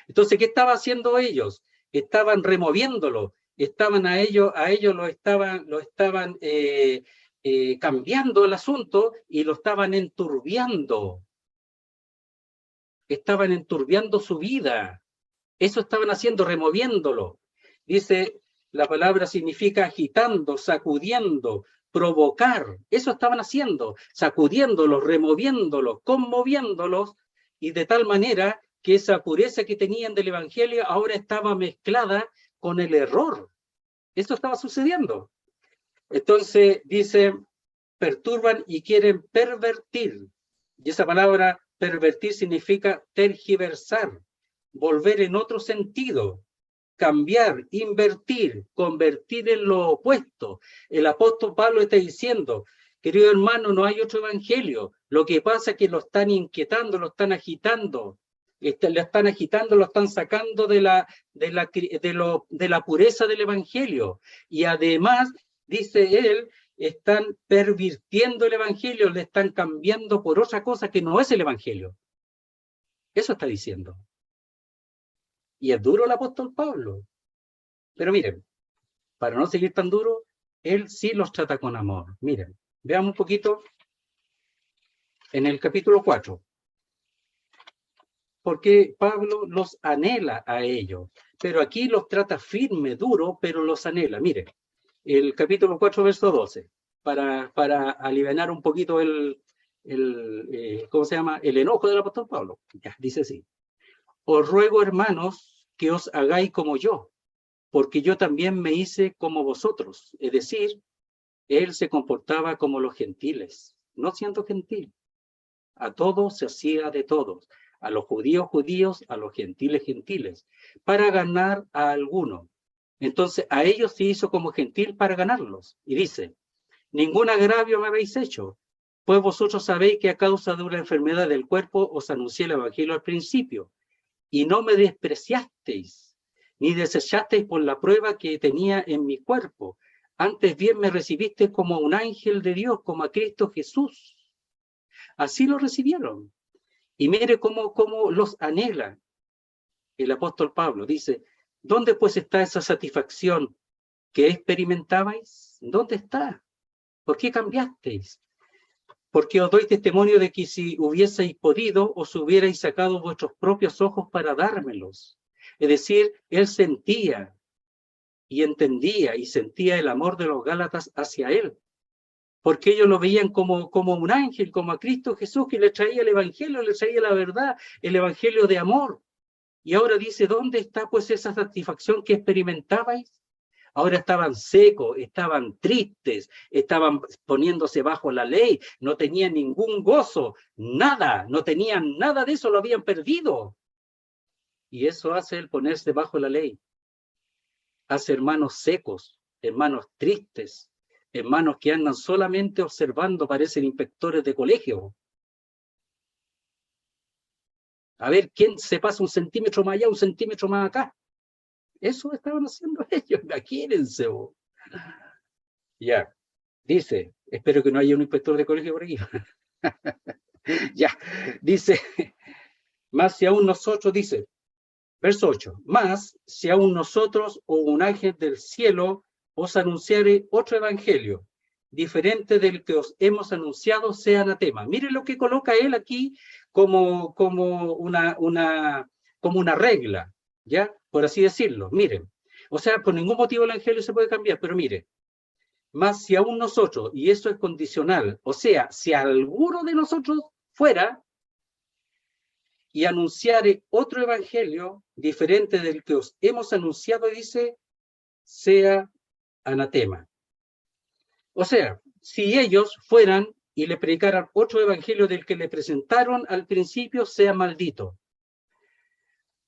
Entonces, ¿qué estaban haciendo ellos? Estaban removiéndolo, estaban a ellos lo estaban cambiando el asunto y lo estaban enturbiando. Estaban enturbiando su vida. Eso estaban haciendo, removiéndolo. Dice, la palabra significa agitando, sacudiendo, provocar. Eso estaban haciendo, sacudiéndolos, removiéndolos, conmoviéndolos, y de tal manera que esa pureza que tenían del Evangelio ahora estaba mezclada con el error. Eso estaba sucediendo. Entonces dice, perturban y quieren pervertir. Y esa palabra pervertir significa tergiversar, volver en otro sentido, cambiar, invertir, convertir en lo opuesto. El apóstol Pablo está diciendo, querido hermano, no hay otro evangelio. Lo que pasa es que lo están inquietando, lo están agitando. Le están agitando, lo están sacando de la pureza del evangelio. Y además, dice él, están pervirtiendo el evangelio, le están cambiando por otra cosa que no es el evangelio. Eso está diciendo. Y es duro el apóstol Pablo. Pero miren, para no seguir tan duro, él sí los trata con amor. Miren, veamos un poquito en el capítulo 4. Porque Pablo los anhela a ellos. Pero aquí los trata firme, duro, pero los anhela. Miren, el capítulo 4, verso 12. Para aliviar un poquito ¿cómo se llama? El enojo del apóstol Pablo. Ya, dice así. Os ruego, hermanos, que os hagáis como yo, porque yo también me hice como vosotros. Es decir, él se comportaba como los gentiles, no siendo gentil. A todos se hacía de todos. a los judíos judíos, a los gentiles gentiles, para ganar a alguno. Entonces a ellos se hizo como gentil para ganarlos. Y dice, ningún agravio me habéis hecho, pues vosotros sabéis que a causa de una enfermedad del cuerpo os anuncié el evangelio al principio, y no me despreciasteis, ni desechasteis por la prueba que tenía en mi cuerpo. Antes bien me recibisteis como a un ángel de Dios, como a Cristo Jesús. Así lo recibieron. Y mire cómo los anhela el apóstol Pablo. Dice, ¿dónde pues está esa satisfacción que experimentabais? ¿Dónde está? ¿Por qué cambiasteis? Porque os doy testimonio de que si hubieseis podido, os hubierais sacado vuestros propios ojos para dármelos. Es decir, él sentía y entendía y sentía el amor de los Gálatas hacia él, porque ellos lo veían como un ángel, como a Cristo Jesús, que le traía el evangelio, le traía la verdad, el evangelio de amor. Y ahora dice, ¿dónde está pues esa satisfacción que experimentabais? Ahora estaban secos, estaban tristes, estaban poniéndose bajo la ley, no tenían ningún gozo, nada, no tenían nada de eso, lo habían perdido. Y eso hace el ponerse bajo la ley. Hace hermanos secos, hermanos tristes, hermanos que andan solamente observando, parecen inspectores de colegio. A ver quién se pasa un centímetro más allá, un centímetro más acá. Eso estaban haciendo ellos, imagínense. Ya, dice, espero que no haya un inspector de colegio por aquí. Ya, dice, más si aún nosotros, dice, verso 8, más si aún nosotros o un ángel del cielo os anunciare otro evangelio, diferente del que os hemos anunciado, sea anatema. Mire lo que coloca él aquí como una regla, ¿ya? Por así decirlo, miren. O sea, por ningún motivo el evangelio se puede cambiar, pero mire, más si aún nosotros, y eso es condicional, o sea, si alguno de nosotros fuera y anunciare otro evangelio diferente del que os hemos anunciado, dice, sea anatema. O sea, si ellos fueran y le predicaran otro evangelio del que le presentaron al principio, sea maldito.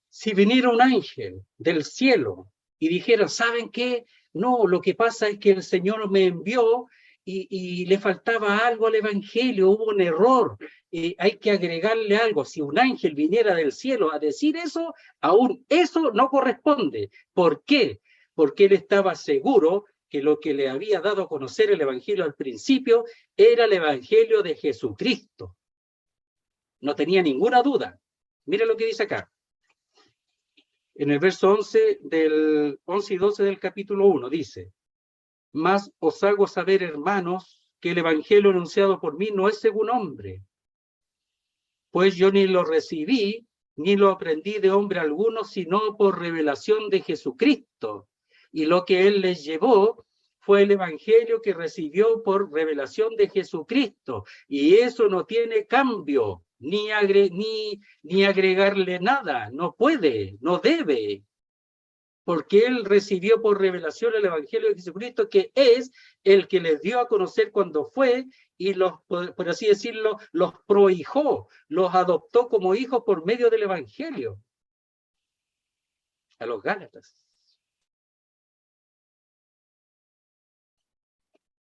Si viniera un ángel del cielo y dijera, ¿saben qué? No, lo que pasa es que el Señor me envió y le faltaba algo al evangelio, hubo un error, hay que agregarle algo. Si un ángel viniera del cielo a decir eso, aún eso no corresponde. ¿Por qué? Porque él estaba seguro que lo que le había dado a conocer el evangelio al principio era el evangelio de Jesucristo. No tenía ninguna duda. Mira lo que dice acá. En el verso 11 y 12 del capítulo 1 dice, mas os hago saber, hermanos, que el evangelio anunciado por mí no es según hombre, pues yo ni lo recibí, ni lo aprendí de hombre alguno, sino por revelación de Jesucristo. Y lo que él les llevó fue el evangelio que recibió por revelación de Jesucristo. Y eso no tiene cambio, ni agregarle nada, no puede, no debe. Porque él recibió por revelación el evangelio de Jesucristo, que es el que les dio a conocer cuando fue y los, por así decirlo, los prohijó, los adoptó como hijos por medio del evangelio. A los Gálatas.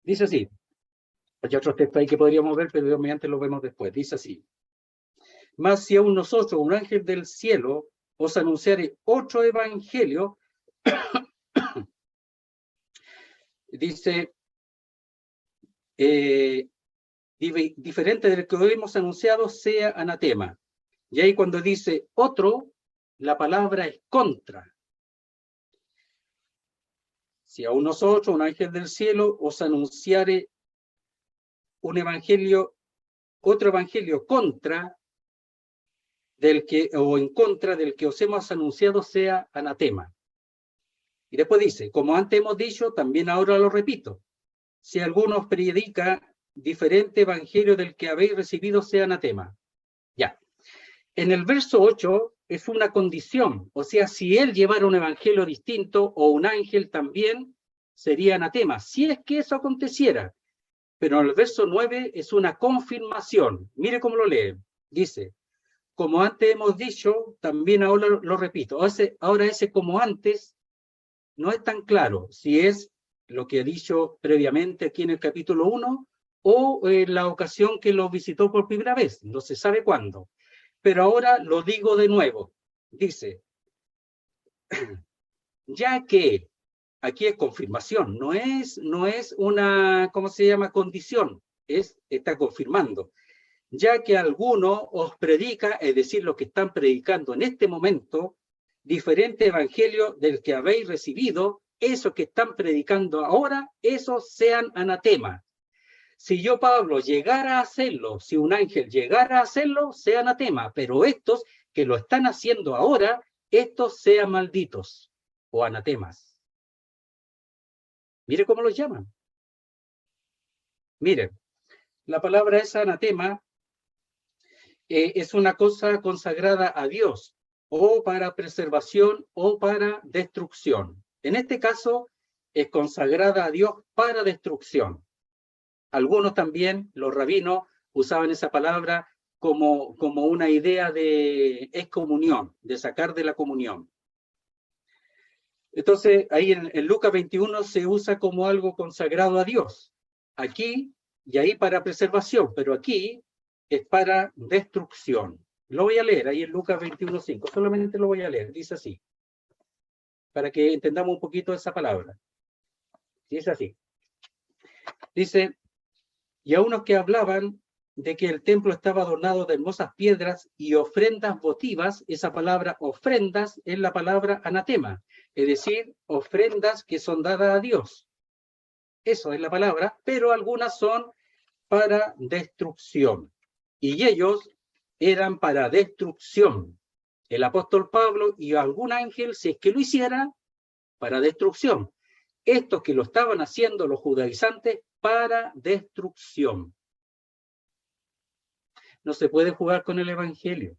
Dice así. Hay otros textos ahí que podríamos ver, pero mediante los vemos después. Dice así. Mas si aún nosotros, un ángel del cielo, os anunciare otro evangelio, dice, diferente del que hemos anunciado, sea anatema. Y ahí cuando dice otro, la palabra es contra. Si aún nosotros, un ángel del cielo, os anunciare un evangelio, otro evangelio contra del que, o en contra del que os hemos anunciado, sea anatema. Y después dice, como antes hemos dicho, también ahora lo repito, si alguno os predica diferente evangelio del que habéis recibido, sea anatema. Ya. En el verso 8 es una condición, o sea, si él llevara un evangelio distinto o un ángel también, sería anatema, si es que eso aconteciera. Pero en el verso 9 es una confirmación. Mire cómo lo lee. Dice, como antes hemos dicho, también ahora lo repito, ahora ese como antes no es tan claro si es lo que he dicho previamente aquí en el capítulo 1 o la ocasión que lo visitó por primera vez, no se sabe cuándo. Pero ahora lo digo de nuevo, dice, ya que, aquí es confirmación, no es una, ¿cómo se llama?, condición, está confirmando. Ya que alguno os predica, es decir, los que están predicando en este momento, diferente evangelio del que habéis recibido, esos que están predicando ahora, esos sean anatema. Si yo, Pablo, llegara a hacerlo, si un ángel llegara a hacerlo, sea anatema, pero estos que lo están haciendo ahora, estos sean malditos o anatemas. Mire cómo los llaman. Miren, la palabra esa anatema es una cosa consagrada a Dios, o para preservación o para destrucción. En este caso, es consagrada a Dios para destrucción. Algunos también, los rabinos, usaban esa palabra como una idea de excomunión, de sacar de la comunión. Entonces, ahí en Lucas 21 se usa como algo consagrado a Dios. Aquí, y ahí para preservación, pero aquí es para destrucción. Lo voy a leer ahí en Lucas 21:5, solamente lo voy a leer, dice así, para que entendamos un poquito esa palabra. Dice así. Dice, y a unos que hablaban de que el templo estaba adornado de hermosas piedras y ofrendas votivas, esa palabra ofrendas es la palabra anatema, es decir, ofrendas que son dadas a Dios. Eso es la palabra, pero algunas son para destrucción. Y ellos eran para destrucción. El apóstol Pablo y algún ángel, si es que lo hiciera, para destrucción. Estos que lo estaban haciendo los judaizantes, para destrucción. No se puede jugar con el evangelio.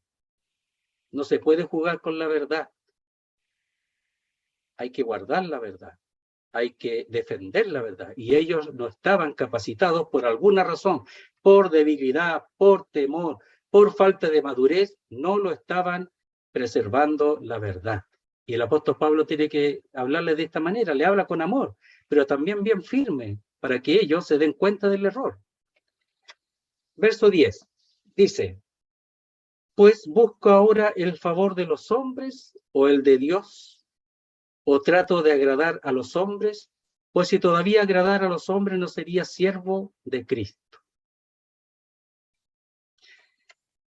No se puede jugar con la verdad. Hay que guardar la verdad. Hay que defender la verdad. Y ellos no estaban capacitados por alguna razón, por debilidad, por temor, por falta de madurez, no lo estaban preservando la verdad. Y el apóstol Pablo tiene que hablarles de esta manera, le habla con amor, pero también bien firme, para que ellos se den cuenta del error. Verso 10, dice, pues busco ahora el favor de los hombres o el de Dios, o trato de agradar a los hombres, pues si todavía agradara a los hombres no sería siervo de Cristo.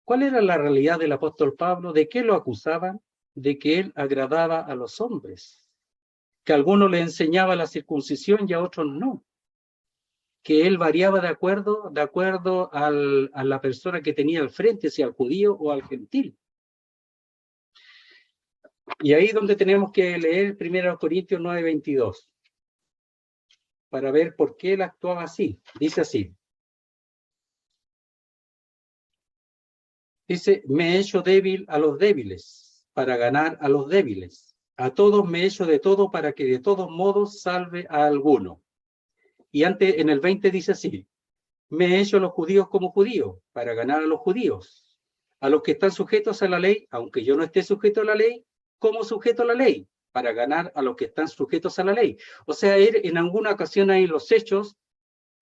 ¿Cuál era la realidad del apóstol Pablo? ¿De qué lo acusaban? De que él agradaba a los hombres, que a algunos le enseñaba la circuncisión y a otros no, que él variaba de acuerdo a la persona que tenía al frente, si al judío o al gentil. Y ahí es donde tenemos que leer 1 Corintios 9:22, para ver por qué él actuaba así. Dice así. Dice, me he hecho débil a los débiles, para ganar a los débiles. A todos me he hecho de todo, para que de todos modos salve a alguno. Y antes, en el 20 dice así, me he hecho a los judíos como judíos, para ganar a los judíos. A los que están sujetos a la ley, aunque yo no esté sujeto a la ley, como sujeto a la ley, para ganar a los que están sujetos a la ley. O sea, en alguna ocasión ahí los hechos,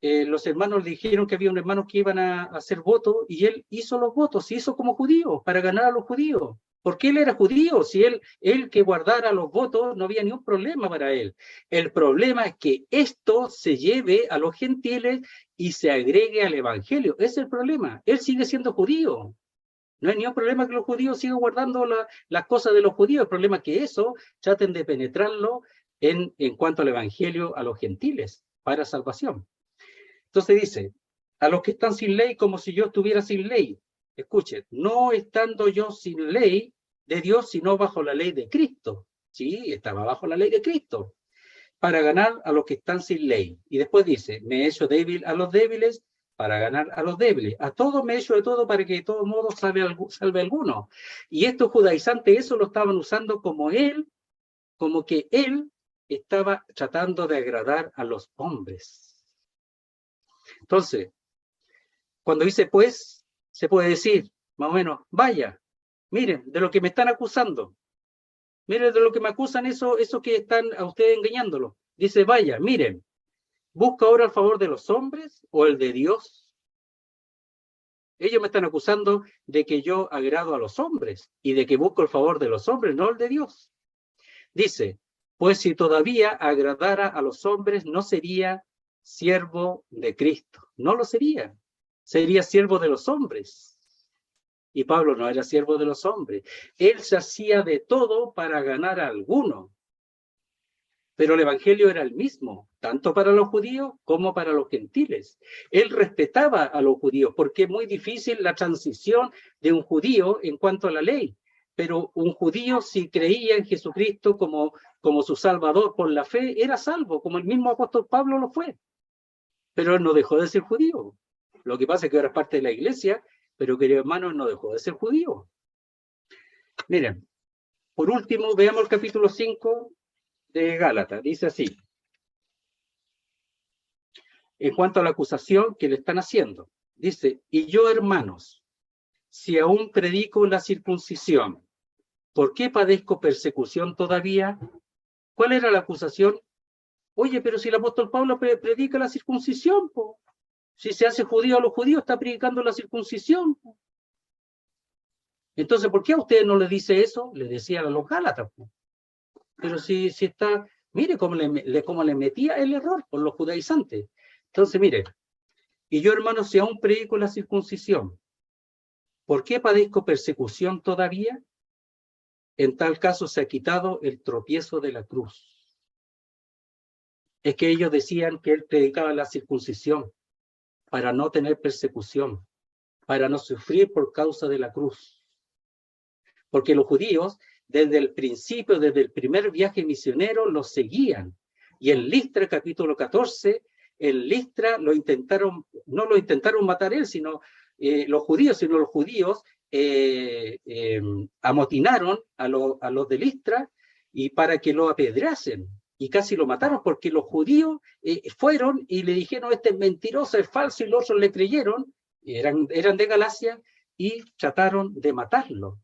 los hermanos le dijeron que había un hermano que iban a hacer votos y él hizo los votos, se hizo como judío, para ganar a los judíos. Porque él era judío, si él que guardara los votos no había ningún problema para él. El problema es que esto se lleve a los gentiles y se agregue al evangelio. Ese es el problema. Él sigue siendo judío. No hay ningún problema que los judíos sigan guardando las cosas de los judíos. El problema es que eso traten de penetrarlo en cuanto al evangelio a los gentiles para salvación. Entonces dice, a los que están sin ley como si yo estuviera sin ley. Escuchen, no estando yo sin ley de Dios, sino bajo la ley de Cristo. Sí, estaba bajo la ley de Cristo. Para ganar a los que están sin ley. Y después dice, me he hecho débil a los débiles para ganar a los débiles. A todos me he hecho de todo para que de todos modos salve alguno. Y estos judaizantes eso lo estaban usando como que él estaba tratando de agradar a los hombres. Entonces, cuando dice pues, se puede decir, más o menos, vaya, Miren, de lo que me están acusando. Miren, de lo que me acusan eso que están a ustedes engañándolo. Dice, vaya, miren, ¿busca ahora el favor de los hombres o el de Dios? Ellos me están acusando de que yo agrado a los hombres y de que busco el favor de los hombres, no el de Dios. Dice, pues si todavía agradara a los hombres, no sería siervo de Cristo. No lo sería. Sería siervo de los hombres. Y Pablo no era siervo de los hombres. Él se hacía de todo para ganar a alguno. Pero el evangelio era el mismo, tanto para los judíos como para los gentiles. Él respetaba a los judíos, porque es muy difícil la transición de un judío en cuanto a la ley. Pero un judío, si creía en Jesucristo como su Salvador por la fe, era salvo, como el mismo apóstol Pablo lo fue. Pero él no dejó de ser judío. Lo que pasa es que ahora es parte de la iglesia, pero queridos hermanos, no dejó de ser judío. Miren, por último, veamos el capítulo 5 de Gálatas. Dice así, en cuanto a la acusación que le están haciendo. Dice, y yo, hermanos, si aún predico la circuncisión, ¿por qué padezco persecución todavía? ¿Cuál era la acusación? Oye, pero si el apóstol Pablo predica la circuncisión, po. Si se hace judío a los judíos, está predicando la circuncisión, po. Entonces, ¿por qué a usted no le dice eso? Le decían a los Gálatas, po. Pero si está, mire cómo le metía el error por los judaizantes. Entonces, mire, y yo, hermano, si aún predico la circuncisión, ¿por qué padezco persecución todavía? En tal caso se ha quitado el tropiezo de la cruz. Es que ellos decían que él predicaba la circuncisión para no tener persecución, para no sufrir por causa de la cruz. Porque los judíos, desde el principio, desde el primer viaje misionero, los seguían. Y en Listra, capítulo 14, en Listra no lo intentaron matar él, sino los judíos amotinaron a los de Listra y para que lo apedreasen. Y casi lo mataron porque los judíos fueron y le dijeron, este es mentiroso, es falso, y los otros le creyeron, eran de Galacia, y trataron de matarlo.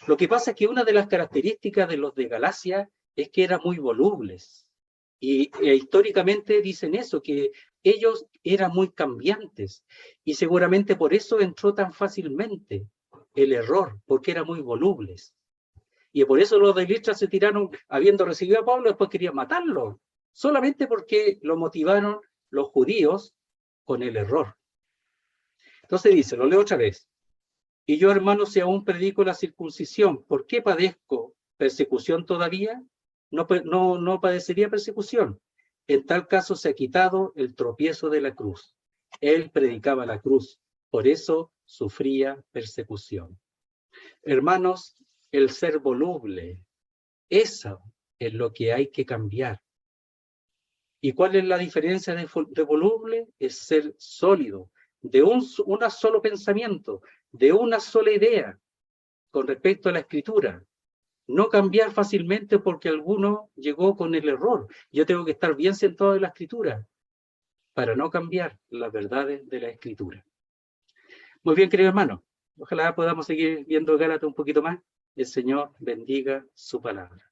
Lo que pasa es que una de las características de los de Galacia es que eran muy volubles. Y históricamente dicen eso, que ellos eran muy cambiantes. Y seguramente por eso entró tan fácilmente el error, porque eran muy volubles. Y por eso los de Listra se tiraron, habiendo recibido a Pablo, después querían matarlo. Solamente porque lo motivaron los judíos con el error. Entonces dice, lo leo otra vez. Y yo, hermano, si aún predico la circuncisión, ¿por qué padezco persecución todavía? No padecería persecución. En tal caso se ha quitado el tropiezo de la cruz. Él predicaba la cruz, por eso sufría persecución. Hermanos, el ser voluble, eso es lo que hay que cambiar. ¿Y cuál es la diferencia de voluble? Es ser sólido, de un solo pensamiento, de una sola idea con respecto a la escritura. No cambiar fácilmente porque alguno llegó con el error. Yo tengo que estar bien sentado en la escritura para no cambiar las verdades de la escritura. Muy bien, querido hermano. Ojalá podamos seguir viendo Gálatas un poquito más. El Señor bendiga su palabra.